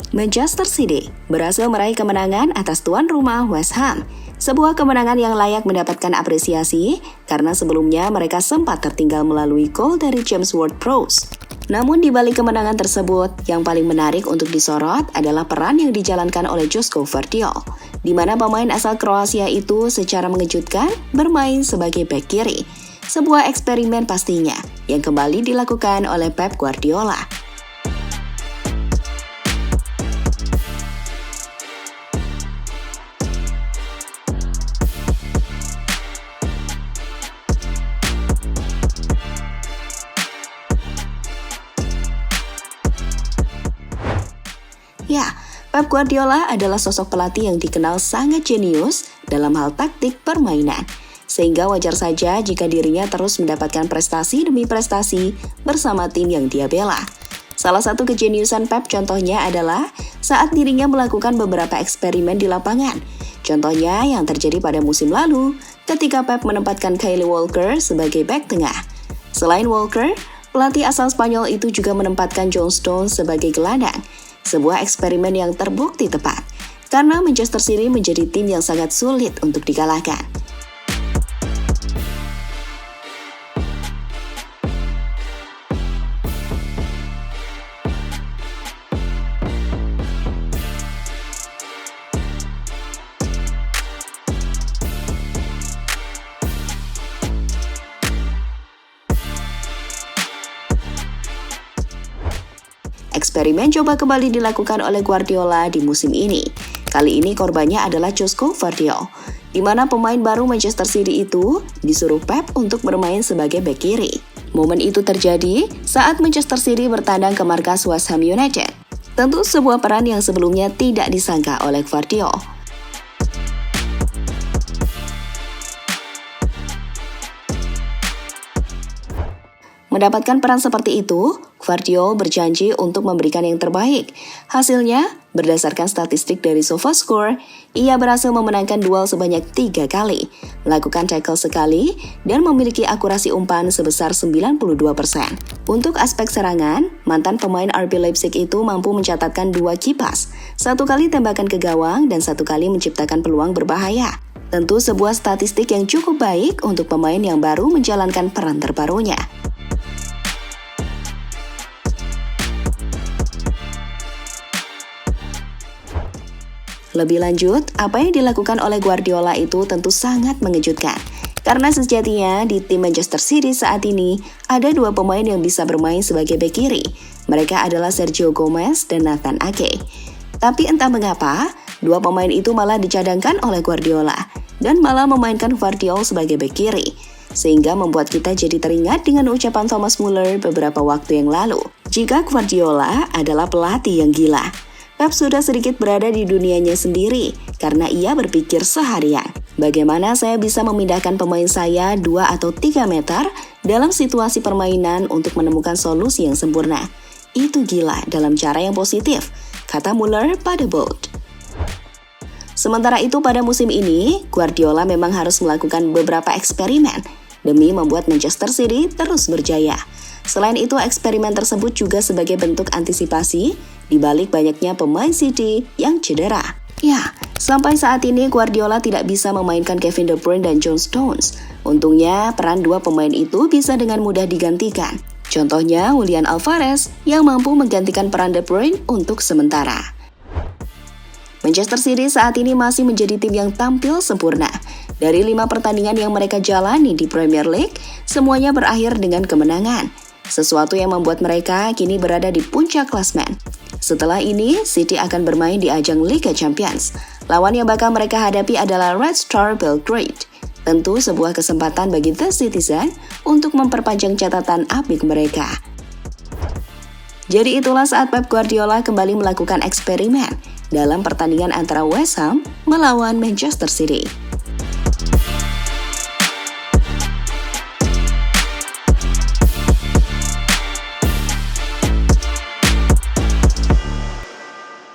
Manchester City berhasil meraih kemenangan atas tuan rumah West Ham. Sebuah kemenangan yang layak mendapatkan apresiasi karena sebelumnya mereka sempat tertinggal melalui gol dari James Ward-Prowse. Namun di balik kemenangan tersebut, yang paling menarik untuk disorot adalah peran yang dijalankan oleh Josko Gvardiol, di mana pemain asal Kroasia itu secara mengejutkan bermain sebagai bek kiri. Sebuah eksperimen pastinya yang kembali dilakukan oleh Pep Guardiola. Ya, Pep Guardiola adalah sosok pelatih yang dikenal sangat jenius dalam hal taktik permainan. Sehingga wajar saja jika dirinya terus mendapatkan prestasi demi prestasi bersama tim yang dia bela. Salah satu kejeniusan Pep contohnya adalah saat dirinya melakukan beberapa eksperimen di lapangan. Contohnya yang terjadi pada musim lalu ketika Pep menempatkan Kyle Walker sebagai bek tengah. Selain Walker, pelatih asal Spanyol itu juga menempatkan John Stones sebagai gelandang. Sebuah eksperimen yang terbukti tepat, karena Manchester City menjadi tim yang sangat sulit untuk dikalahkan. Eksperimen coba kembali dilakukan oleh Guardiola di musim ini. Kali ini korbannya adalah Josko Gvardiol, di mana pemain baru Manchester City itu disuruh Pep untuk bermain sebagai bek kiri. Momen itu terjadi saat Manchester City bertandang ke markas West Ham United. Tentu sebuah peran yang sebelumnya tidak disangka oleh Gvardiol. Mendapatkan peran seperti itu, Gvardiol berjanji untuk memberikan yang terbaik. Hasilnya, berdasarkan statistik dari SofaScore, ia berhasil memenangkan duel sebanyak 3 kali, melakukan tackle sekali, dan memiliki akurasi umpan sebesar 92%. Untuk aspek serangan, mantan pemain RB Leipzig itu mampu mencatatkan 2 kipas, 1 kali tembakan ke gawang dan 1 kali menciptakan peluang berbahaya. Tentu sebuah statistik yang cukup baik untuk pemain yang baru menjalankan peran terbarunya. Lebih lanjut, apa yang dilakukan oleh Guardiola itu tentu sangat mengejutkan. Karena sejatinya di tim Manchester City saat ini ada 2 pemain yang bisa bermain sebagai bek kiri. Mereka adalah Sergio Gomez dan Nathan Ake. Tapi entah mengapa, 2 pemain itu malah dicadangkan oleh Guardiola dan malah memainkan Gvardiol sebagai bek kiri. Sehingga membuat kita jadi teringat dengan ucapan Thomas Muller beberapa waktu yang lalu. Jika Guardiola adalah pelatih yang gila, Pep sudah sedikit berada di dunianya sendiri karena ia berpikir seharian. Bagaimana saya bisa memindahkan pemain saya 2 atau 3 meter dalam situasi permainan untuk menemukan solusi yang sempurna. Itu gila dalam cara yang positif, kata Muller pada Bold. Sementara itu pada musim ini, Guardiola memang harus melakukan beberapa eksperimen demi membuat Manchester City terus berjaya. Selain itu, eksperimen tersebut juga sebagai bentuk antisipasi di balik banyaknya pemain City yang cedera. Ya, sampai saat ini Guardiola tidak bisa memainkan Kevin De Bruyne dan John Stones. Untungnya, peran 2 pemain itu bisa dengan mudah digantikan. Contohnya, Julian Alvarez yang mampu menggantikan peran De Bruyne untuk sementara. Manchester City saat ini masih menjadi tim yang tampil sempurna. Dari 5 pertandingan yang mereka jalani di Premier League, semuanya berakhir dengan kemenangan. Sesuatu yang membuat mereka kini berada di puncak klasemen. Setelah ini, City akan bermain di ajang Liga Champions. Lawan yang bakal mereka hadapi adalah Red Star Belgrade. Tentu sebuah kesempatan bagi The Citizen untuk memperpanjang catatan apik mereka. Jadi itulah saat Pep Guardiola kembali melakukan eksperimen dalam pertandingan antara West Ham melawan Manchester City.